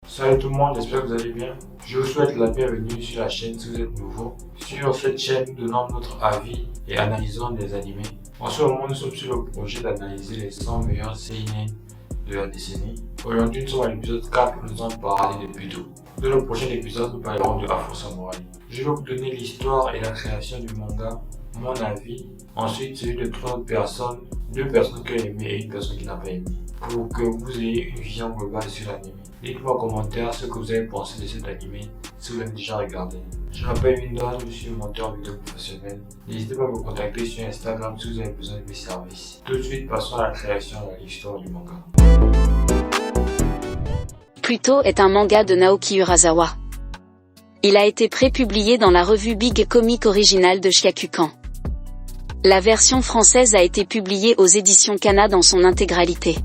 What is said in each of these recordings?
Salut tout le monde, j'espère que vous allez bien. Je vous souhaite la bienvenue sur la chaîne si vous êtes nouveau. Sur cette chaîne, nous donnons notre avis et analysons des animés. En ce moment, nous sommes sur le projet d'analyser les 100 meilleurs seinen de la décennie. Aujourd'hui, nous sommes à l'épisode 4 où nous allons parler de Buto. Dans le prochain épisode, nous parlerons de Afro Samurai. Je vais vous donner l'histoire et la création du manga, mon avis, ensuite celui de 3 autres personnes, 2 personnes qui ont aimé et une personne qui n'a pas aimé, pour que vous ayez une vision globale sur l'anime. Dites-moi en commentaire ce que vous avez pensé de cet animé si vous l'avez déjà regardé. Je m'appelle Windon, je suis monteur vidéo professionnel. N'hésitez pas à me contacter sur Instagram si vous avez besoin de mes services. Tout de suite, passons à la création et à l'histoire du manga. Pluto est un manga de Naoki Urasawa. Il a été prépublié dans la revue Big Comic Original de Shyakukan. La version française a été publiée aux éditions Kana dans son intégralité.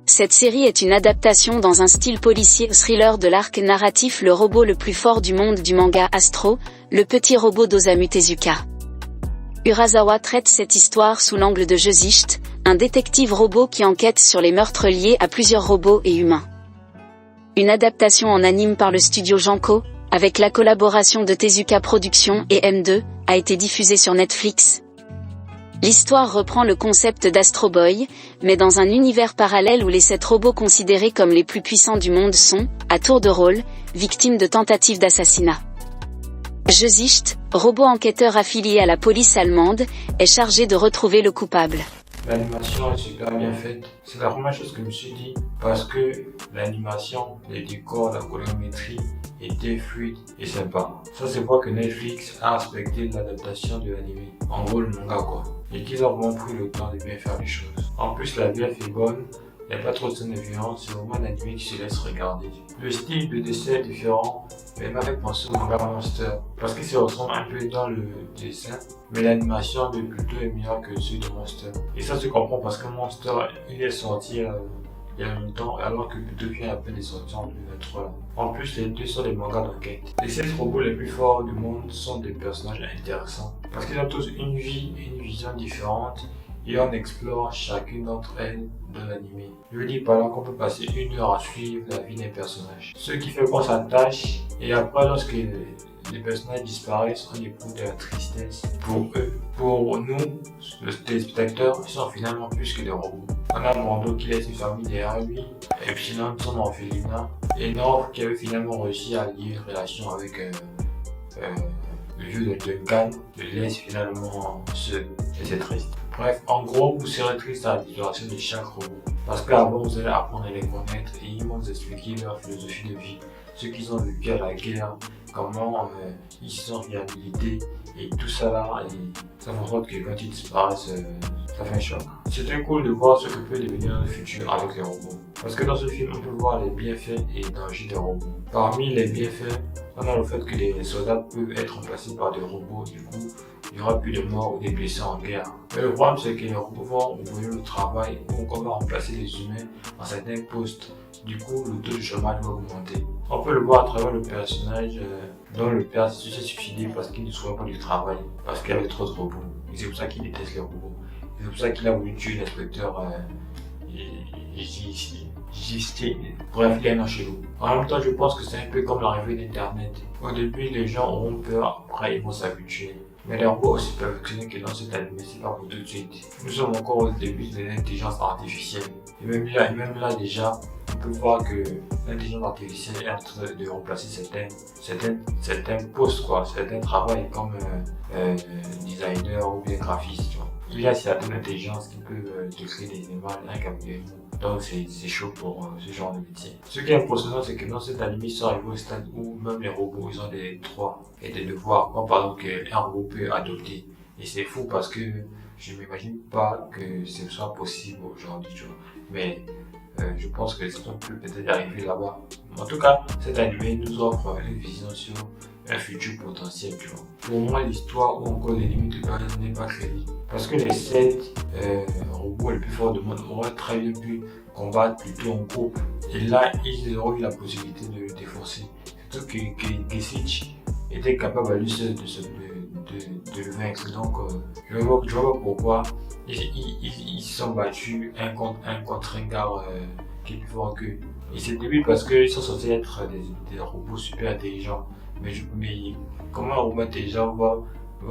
Cette série est une adaptation dans un style policier-thriller de l'arc narratif Le robot le plus fort du monde du manga Astro, le petit robot d'Osamu Tezuka. Urasawa traite cette histoire sous l'angle de Jösicht, un détective robot qui enquête sur les meurtres liés à plusieurs robots et humains. Une adaptation en anime par le studio Janko, avec la collaboration de Tezuka Productions et M2, a été diffusée sur Netflix. L'histoire reprend le concept d'Astro Boy, mais dans un univers parallèle où les 7 robots considérés comme les plus puissants du monde sont, à tour de rôle, victimes de tentatives d'assassinat. Jösicht, robot enquêteur affilié à la police allemande, est chargé de retrouver le coupable. L'animation est super bien faite. C'est la première chose que je me suis dit parce que l'animation, les décors, la colorimétrie était fluide et sympa. Ça se voit que Netflix a respecté l'adaptation de l'anime. En gros, le manga quoi. Et qu'ils ont vraiment pris le temps de bien faire les choses. En plus, la VF est bonne. Il n'y a pas trop de scènes de violence, c'est vraiment un anime qui se laisse regarder. Le style de dessin est différent, mais il m'a fait penser au manga Monster, parce qu'il se ressemble un peu dans le dessin, mais l'animation de Pluto est meilleure que celui de Monster. Et ça se comprend parce que Monster, il est sorti il y a longtemps, alors que Pluto vient à peine de sortir en 2023. En plus, les deux sont des mangas d'enquête. Les 7 robots les plus forts du monde sont des personnages intéressants, parce qu'ils ont tous une vie et une vision différente, et on explore chacune d'entre elles dans l'anime. Je dis par là qu'on peut passer 1 heure à suivre la vie des personnages. Ce qui fait qu'on s'attache, et après lorsque les personnages disparaissent, on éprouve de la tristesse pour eux. Pour nous, les téléspectateurs, ils sont finalement plus que des robots. On a Mando qui laisse une famille derrière lui, Epsilon son orphelinat, et North qui avait finalement réussi à lier une relation avec le vieux de Duncan, le laisse finalement seul, et c'est triste. Bref, en gros, vous serez triste à la disparition de chaque robot. Parce qu'avant, vous allez apprendre à les connaître et ils vont vous expliquer leur philosophie de vie, ce qu'ils ont vécu à la guerre, comment ils se sont réhabilités et tout ça là. Et ça fait en sorte que quand ils disparaissent, ça fait un choc. C'était cool de voir ce que peut devenir le futur avec les robots. Parce que dans ce film, on peut voir les bienfaits et les dangers des robots. Parmi les bienfaits, on a le fait que les soldats peuvent être remplacés par des robots, du coup, il n'y aura plus de morts ou des blessés en guerre. Mais le problème, c'est que les robots vont ouvrir le travail, donc on va remplacer les humains dans certains postes. Du coup, le taux de chômage va augmenter. On peut le voir à travers le personnage dont le père s'est suicidé parce qu'il ne trouvait pas du travail, parce qu'il y avait trop de robots. Et c'est pour ça qu'il déteste les robots. C'est pour ça qu'il a voulu tuer l'inspecteur bref, il y a un chelou. En même temps, je pense que c'est un peu comme l'arrivée d'Internet. Au début, les gens auront peur, après ils vont s'habituer. Mais les robots aussi perfectionnés que dans cet anime, c'est pas pour tout de suite. Nous sommes encore au début de l'intelligence artificielle. Et même là déjà, on peut voir que l'intelligence artificielle est en train de remplacer certains postes, quoi, certains travails comme designer ou bien graphiste. Il y a certaines intelligences qui peuvent te créer des images incapées. Donc c'est chaud pour ce genre de métier. Ce qui est impressionnant, c'est que dans cet anime, ils sont arrivés au stade où même les robots, ils ont des droits et des devoirs. Comme par exemple qu'un robot peut adopter. Et c'est fou parce que je m'imagine pas que ce soit possible aujourd'hui, tu vois. Mais je pense que on peut peut-être arriver là-bas. En tout cas, cet anime nous offre une vision sur un futur potentiel, tu vois. Pour moi, l'histoire ou encore les limites de base n'est pas crédible. Parce que les 7 robots les plus forts du monde auraient très bien pu combattre plutôt en groupe. Et là, ils auraient eu la possibilité de le défoncer. Surtout que Gesich était capable à lui seul de le vaincre. Donc, je vois pas pourquoi ils se sont battus un contre un gars qui est plus fort qu'eux. Ils se débitent parce qu'ils sont censés être des robots super intelligents. Mais comment un robot intelligent va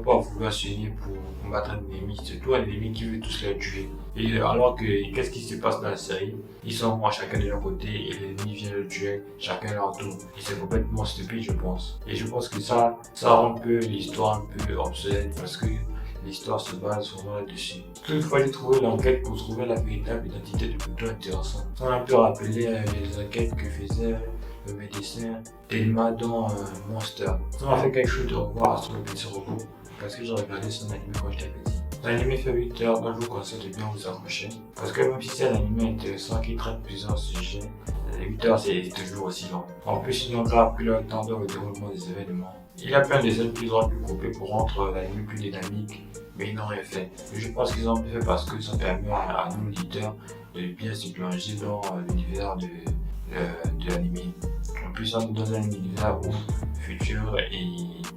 pas vouloir s'unir pour combattre un ennemi, surtout un ennemi qui veut tous les tuer. Et alors que, qu'est-ce qui se passe dans la série? Ils sont chacun de leur côté et l'ennemi vient le tuer, chacun leur tour. Et c'est complètement stupide, je pense. Et je pense que ça rend un peu l'histoire un peu obsolète parce que l'histoire se base souvent là-dessus. Toutefois, j'ai trouvé l'enquête pour trouver la véritable identité de plutôt intéressant. Ça m'a un peu rappelé les enquêtes que faisait le médecin Thelma dans Monster. Ça m'a fait quelque chose de revoir sur le petit robot parce que j'ai regardé son anime quand j'étais petit. L'anime fait 8 heures, donc je vous conseille de bien vous accrocher. Parce que même si c'est un anime intéressant qui traite plusieurs sujets, les 8 heures c'est toujours aussi long. En plus, ils ont pris leur temps dans le déroulement des événements. Il y a plein de scènes qu'ils auraient pu couper pour rendre l'anime plus dynamique, mais ils n'ont rien fait. Je pense qu'ils ont fait parce que ça permet à nous, auditeurs, de bien se plonger dans l'univers de l'anime. En plus, on est dans un univers où futur et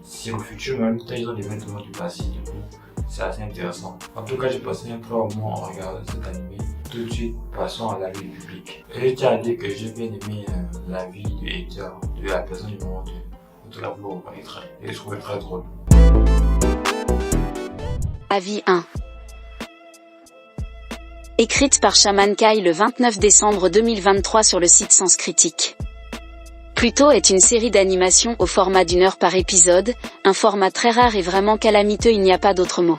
si au futur, mais en même temps, ils ont des vêtements du passé, du coup, c'est assez intéressant. En tout cas, j'ai passé un très bon moment en regardant cet anime. Tout de suite, passons à la vie publique. Et je tiens à dire que j'ai bien aimé la vie du hater, de la personne du monde. De la vous reconnaîtrez. Et je trouvais très drôle. Avis 1. Écrite par Shaman Kai le 29 décembre 2023 sur le site Sens Critique. Pluto est une série d'animation au format d'1 heure par épisode, un format très rare et vraiment calamiteux, il n'y a pas d'autre mot.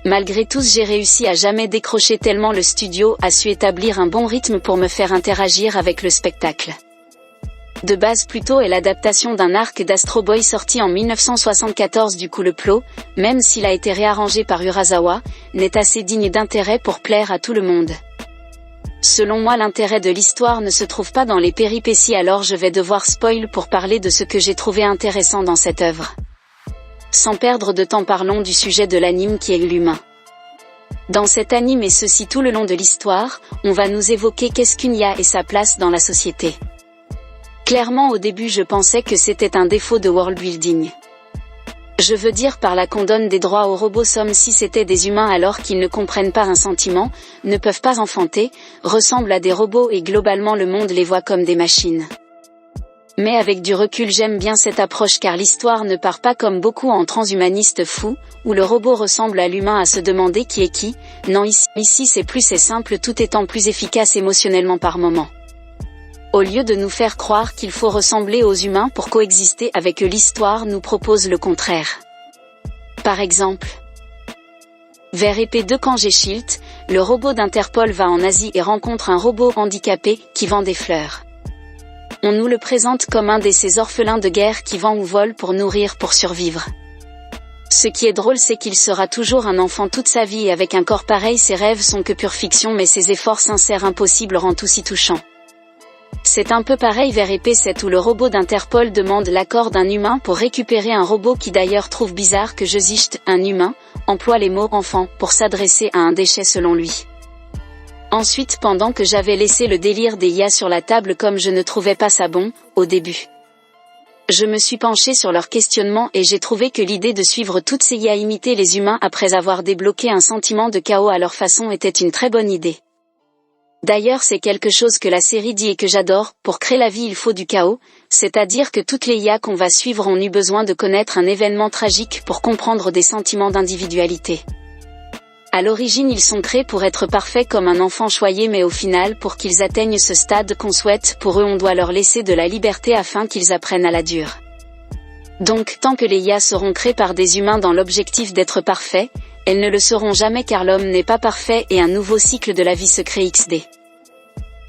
Malgré tout, j'ai réussi à jamais décrocher tellement le studio a su établir un bon rythme pour me faire interagir avec le spectacle. De base, Pluto est l'adaptation d'un arc d'Astro Boy sorti en 1974. Du coup, le plot, même s'il a été réarrangé par Urasawa, n'est assez digne d'intérêt pour plaire à tout le monde. Selon moi, l'intérêt de l'histoire ne se trouve pas dans les péripéties, alors je vais devoir spoil pour parler de ce que j'ai trouvé intéressant dans cette œuvre. Sans perdre de temps, parlons du sujet de l'anime qui est l'humain. Dans cet anime, et ceci tout le long de l'histoire, on va nous évoquer qu'est-ce qu'une IA et sa place dans la société. Clairement, au début, je pensais que c'était un défaut de world building. Je veux dire par là qu'on donne des droits aux robots, comme si c'était des humains alors qu'ils ne comprennent pas un sentiment, ne peuvent pas enfanter, ressemblent à des robots et globalement le monde les voit comme des machines. Mais avec du recul, j'aime bien cette approche car l'histoire ne part pas comme beaucoup en transhumaniste fou, où le robot ressemble à l'humain à se demander qui est qui. Non, ici c'est simple, tout étant plus efficace émotionnellement par moment. Au lieu de nous faire croire qu'il faut ressembler aux humains pour coexister avec eux, l'histoire nous propose le contraire. Par exemple, vers Épée 2 quand j'ai Shield, le robot d'Interpol va en Asie et rencontre un robot handicapé qui vend des fleurs. On nous le présente comme un de ces orphelins de guerre qui vend ou vole pour nourrir pour survivre. Ce qui est drôle, c'est qu'il sera toujours un enfant toute sa vie et avec un corps pareil, ses rêves sont que pure fiction, mais ses efforts sincères impossibles rendent tout si touchant. C'est un peu pareil vers Épée 7 où le robot d'Interpol demande l'accord d'un humain pour récupérer un robot qui d'ailleurs trouve bizarre que Josicht, un humain, emploie les mots enfant pour s'adresser à un déchet selon lui. Ensuite, pendant que j'avais laissé le délire des IA sur la table comme je ne trouvais pas ça bon, au début, je me suis penché sur leur questionnement et j'ai trouvé que l'idée de suivre toutes ces IA imiter les humains après avoir débloqué un sentiment de chaos à leur façon était une très bonne idée. D'ailleurs, c'est quelque chose que la série dit et que j'adore, pour créer la vie il faut du chaos, c'est-à-dire que toutes les IA qu'on va suivre ont eu besoin de connaître un événement tragique pour comprendre des sentiments d'individualité. À l'origine, ils sont créés pour être parfaits comme un enfant choyé, mais au final, pour qu'ils atteignent ce stade qu'on souhaite pour eux, on doit leur laisser de la liberté afin qu'ils apprennent à la dure. Donc, tant que les IA seront créées par des humains dans l'objectif d'être parfaits, elles ne le seront jamais car l'homme n'est pas parfait et un nouveau cycle de la vie se crée XD.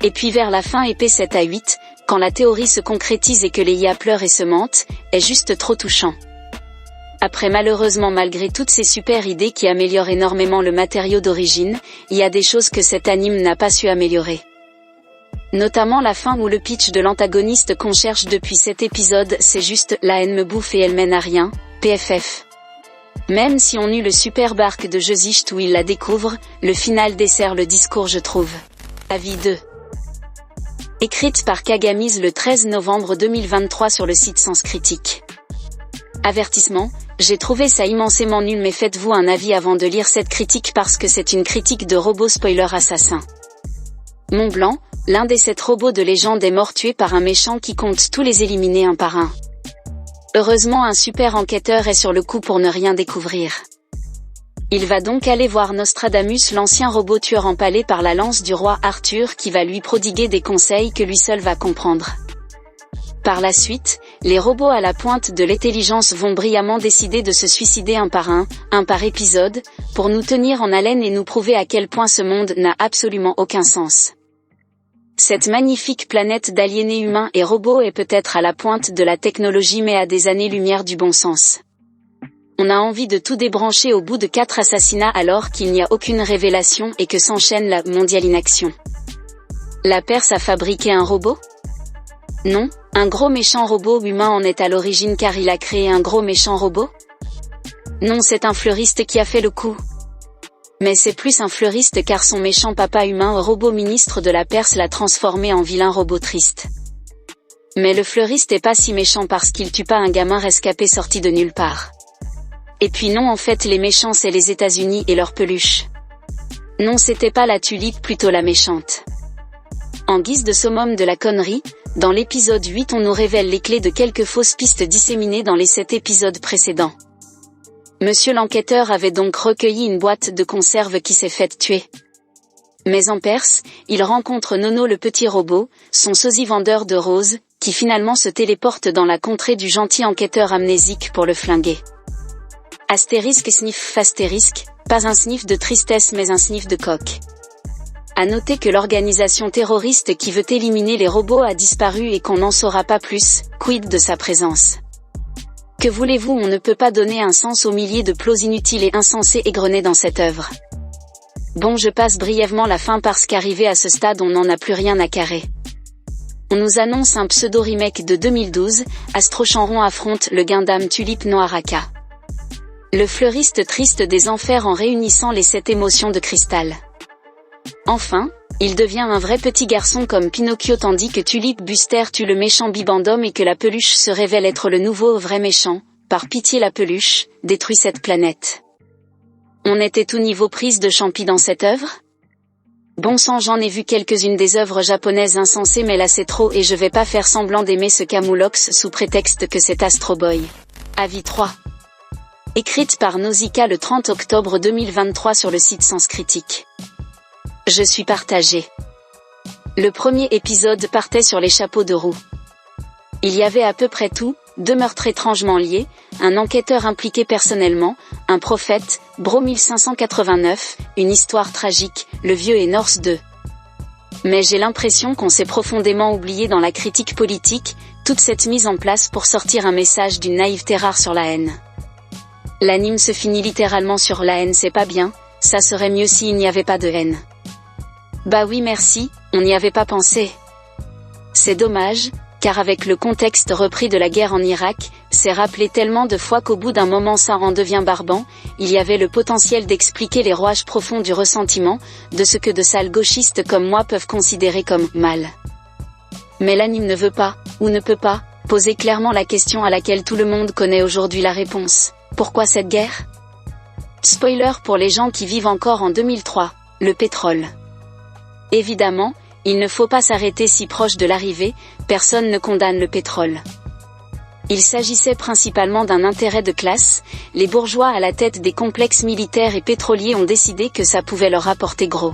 Et puis vers la fin, Épée 7 à 8, quand la théorie se concrétise et que les IA pleurent et se mentent, est juste trop touchant. Après, malheureusement, malgré toutes ces super idées qui améliorent énormément le matériau d'origine, il y a des choses que cet anime n'a pas su améliorer. Notamment la fin où le pitch de l'antagoniste qu'on cherche depuis cet épisode, c'est juste « la haine me bouffe et elle mène à rien », PFF. Même si on eut le superbe arc de Josicht où il la découvre, le final dessert le discours, je trouve. Avis 2. Écrite par Kagamise le 13 novembre 2023 sur le site Sens Critique. Avertissement, j'ai trouvé ça immensément nul, mais faites-vous un avis avant de lire cette critique parce que c'est une critique de robot spoiler assassin. Mont Blanc, l'un des 7 robots de légende est mort tué par un méchant qui compte tous les éliminer un par un. Heureusement un super enquêteur est sur le coup pour ne rien découvrir. Il va donc aller voir Nostradamus, l'ancien robot tueur empalé par la lance du roi Arthur, qui va lui prodiguer des conseils que lui seul va comprendre. Par la suite, les robots à la pointe de l'intelligence vont brillamment décider de se suicider un par épisode, pour nous tenir en haleine et nous prouver à quel point ce monde n'a absolument aucun sens. Cette magnifique planète d'aliénés humains et robots est peut-être à la pointe de la technologie mais à des années-lumière du bon sens. On a envie de tout débrancher au bout de 4 assassinats alors qu'il n'y a aucune révélation et que s'enchaîne la mondiale inaction. La Perse a fabriqué un robot ? Non, un gros méchant robot humain en est à l'origine car il a créé un gros méchant robot ? Non, c'est un fleuriste qui a fait le coup. Mais c'est plus un fleuriste car son méchant papa humain robot ministre de la Perse l'a transformé en vilain robot triste. Mais le fleuriste est pas si méchant parce qu'il tue pas un gamin rescapé sorti de nulle part. Et puis non, en fait les méchants c'est les États-Unis et leurs peluches. Non, c'était pas la tulipe, plutôt la méchante. En guise de summum de la connerie, dans l'épisode 8 on nous révèle les clés de quelques fausses pistes disséminées dans les 7 épisodes précédents. Monsieur l'enquêteur avait donc recueilli une boîte de conserve qui s'est faite tuer. Mais en Perse, il rencontre Nono le petit robot, son sosie vendeur de roses, qui finalement se téléporte dans la contrée du gentil enquêteur amnésique pour le flinguer. Astérisque sniff fastérisque, pas un sniff de tristesse mais un sniff de coque. À noter que l'organisation terroriste qui veut éliminer les robots a disparu et qu'on n'en saura pas plus, quid de sa présence. Que voulez-vous, on ne peut pas donner un sens aux milliers de plots inutiles et insensés égrenés dans cette œuvre. Bon, je passe brièvement la fin parce qu'arrivé à ce stade on n'en a plus rien à carrer. On nous annonce un pseudo-remake de 2012, Astro Chanron affronte le Gundam Tulip Noaraka. Le fleuriste triste des enfers en réunissant les 7 émotions de cristal. Enfin, il devient un vrai petit garçon comme Pinocchio tandis que Tulip Buster tue le méchant Bibendum et que la peluche se révèle être le nouveau vrai méchant. Par pitié la peluche, détruit cette planète. On était tout niveau prise de champi dans cette œuvre ? Bon sang, j'en ai vu quelques-unes des œuvres japonaises insensées mais là c'est trop et je vais pas faire semblant d'aimer ce Camoulox sous prétexte que c'est Astro Boy. Avis 3. Écrite par Nausicaa le 30 octobre 2023 sur le site Sens Critique. Je suis partagée. Le premier épisode partait sur les chapeaux de roue. Il y avait à peu près tout, 2 meurtres étrangement liés, un enquêteur impliqué personnellement, un prophète, Bro 1589, une histoire tragique, le vieux et Norse 2. Mais j'ai l'impression qu'on s'est profondément oublié dans la critique politique, toute cette mise en place pour sortir un message d'une naïveté rare sur la haine. L'anime se finit littéralement sur la haine, c'est pas bien, ça serait mieux s'il n'y avait pas de haine. Bah oui merci, on n'y avait pas pensé. C'est dommage, car avec le contexte repris de la guerre en Irak, c'est rappelé tellement de fois qu'au bout d'un moment ça en devient barbant, il y avait le potentiel d'expliquer les rouages profonds du ressentiment, de ce que de sales gauchistes comme moi peuvent considérer comme « mal ». Mais l'anime ne veut pas, ou ne peut pas, poser clairement la question à laquelle tout le monde connaît aujourd'hui la réponse. Pourquoi cette guerre ? Spoiler pour les gens qui vivent encore en 2003, le pétrole. Évidemment, il ne faut pas s'arrêter si proche de l'arrivée, personne ne condamne le pétrole. Il s'agissait principalement d'un intérêt de classe, les bourgeois à la tête des complexes militaires et pétroliers ont décidé que ça pouvait leur rapporter gros.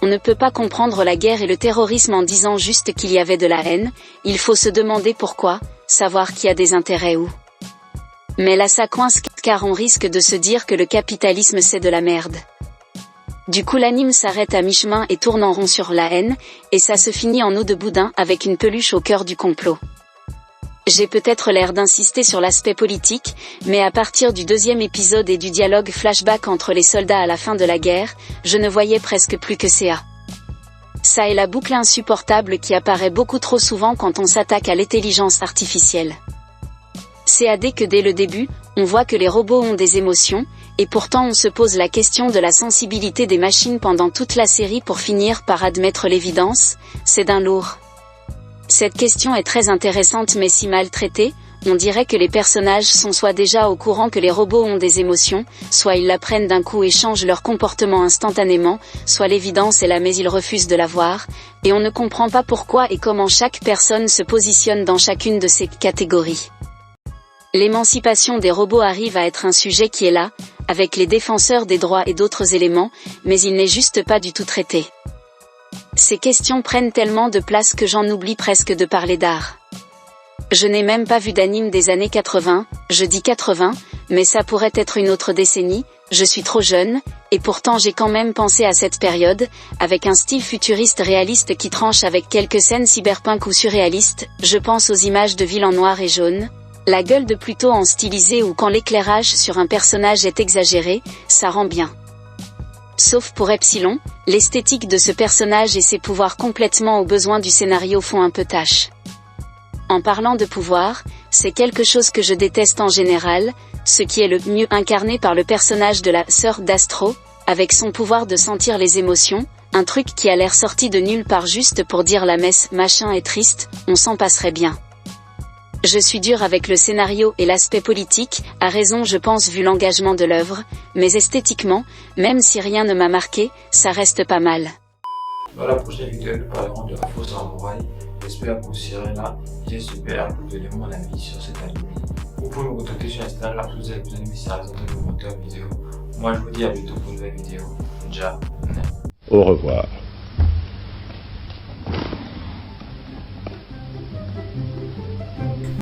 On ne peut pas comprendre la guerre et le terrorisme en disant juste qu'il y avait de la haine, il faut se demander pourquoi, savoir qui a des intérêts où. Mais là ça coince car on risque de se dire que le capitalisme c'est de la merde. Du coup l'anime s'arrête à mi-chemin et tourne en rond sur la haine, et ça se finit en eau de boudin avec une peluche au cœur du complot. J'ai peut-être l'air d'insister sur l'aspect politique, mais à partir du 2e épisode et du dialogue flashback entre les soldats à la fin de la guerre, je ne voyais presque plus que CA. Ça est la boucle insupportable qui apparaît beaucoup trop souvent quand on s'attaque à l'intelligence artificielle. CAD que dès le début, on voit que les robots ont des émotions, et pourtant on se pose la question de la sensibilité des machines pendant toute la série pour finir par admettre l'évidence, c'est d'un lourd. Cette question est très intéressante mais si mal traitée, on dirait que les personnages sont soit déjà au courant que les robots ont des émotions, soit ils l'apprennent d'un coup et changent leur comportement instantanément, soit l'évidence est là mais ils refusent de la voir, et on ne comprend pas pourquoi et comment chaque personne se positionne dans chacune de ces catégories. L'émancipation des robots arrive à être un sujet qui est là, avec les défenseurs des droits et d'autres éléments, mais il n'est juste pas du tout traité. Ces questions prennent tellement de place que j'en oublie presque de parler d'art. Je n'ai même pas vu d'anime des années 80, je dis 80, mais ça pourrait être une autre décennie, je suis trop jeune, et pourtant j'ai quand même pensé à cette période, avec un style futuriste réaliste qui tranche avec quelques scènes cyberpunk ou surréalistes, je pense aux images de villes en noir et jaune, la gueule de Pluto en stylisé ou quand l'éclairage sur un personnage est exagéré, ça rend bien. Sauf pour Epsilon, l'esthétique de ce personnage et ses pouvoirs complètement aux besoins du scénario font un peu tâche. En parlant de pouvoir, c'est quelque chose que je déteste en général, ce qui est le mieux incarné par le personnage de la sœur d'Astro, avec son pouvoir de sentir les émotions, un truc qui a l'air sorti de nulle part juste pour dire la messe machin est triste, on s'en passerait bien. Je suis dur avec le scénario et l'aspect politique, à raison je pense vu l'engagement de l'œuvre, mais esthétiquement, même si rien ne m'a marqué, ça reste pas mal. Dans la prochaine vidéo, nous parlerons de Afro Samurai. J'espère que vous serez là. J'ai super à vous donner mon avis sur cet anime. Vous pouvez me contacter sur Instagram si vous avez besoin de messages dans les commentaires vidéo. Moi je vous dis à bientôt pour une nouvelle vidéo. Ciao. Au revoir.